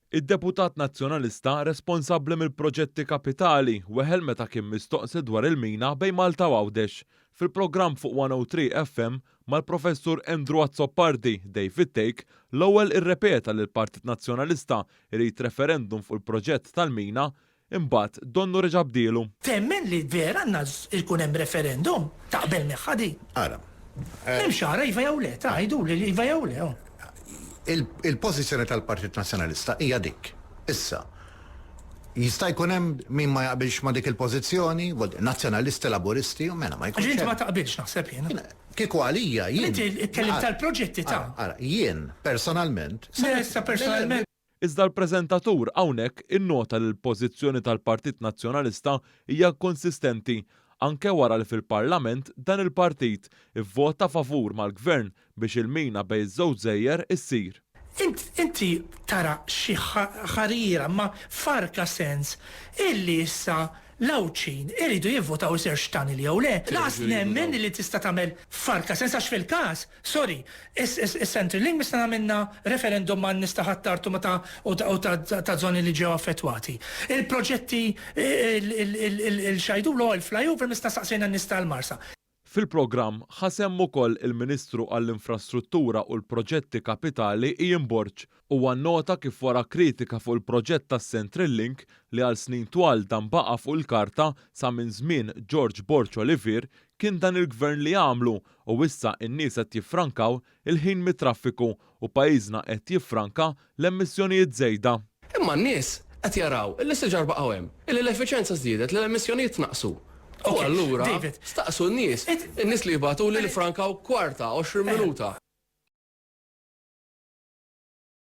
Id-deputat nazzjonalista responsabbli mill-proġetti kapitali weħel meta kien mistoqsi dwar il-mina bejn Malta u Għawdex fil-programm fuq 103 FM mal-professur Andrew Azzopardi, David Take, l-ewwel irrepeta li l-Partit Nazzjonalista irid referendum fuq il-proġett tal-mina imbagħad donnu reġa' bdielu. Temmen li vera għandna jkun hemm referendum taqbel meħħadi. Ara. Hemm xara iva jew le, tgħidu li iva jew le. Il-pożizzjoni tal-Partit Nazzjonalista hija dik. Issa, jista' jkun hemm min ma jaqbilx ma dik il-pożizzjoni, nazzjonalisti laburisti u mena ma jkunx. Ġint ma taqbilx naħseb jiena. Kieku għalija jien. Inti tkellim tal-proġetti ta'. Ara, jien personalment. Issa personalment. Iżda l-preżentatur hawnhekk innota li l-pożizzjoni tal-Partit Nazzjonalista hija konsistenti anke wara li fil-Parlament dan il-partit ivvota favur mal-Gvern biex il-mina bejn iż-żewġ żejjer issir. Inti tara xi ħarira ma farka sens illi issa l-awċin iridu jivvotaw isir xtani li jew le. Laqas nemmen li tista' tagħmel farka sens għax fil-każ, sorry, is-Centrelink nista' nagħmilna referendum ma' nista' ħattartu u ta' żoni li ġew affettwati. Il-proġetti il-xajdu l flyover nista' saqsejna nista' l-Marsa. Fil-programm ħasem ukoll il-Ministru għall-Infrastruttura u l-Proġetti Kapitali Ian Borg u għannota kif wara kritika fuq il-proġett tas-Centrelink li għal snin twal dan baqa' fuq il-karta sa minn żmien George Borg Olivier kien dan il-gvern li għamlu u issa n-nies qed jiffrankaw il-ħin mit-traffiku u pajjiżna qed jiffranka l-emissjonijiet żejda. Imma n-nies qed jaraw il-istiġar baqgħu hemm, l-effiċjenza żdiedet, l-emissjonijiet naqsu. U allura, staqsu n-nies li jibatu li l-frankaw kwarta, 20 minuta.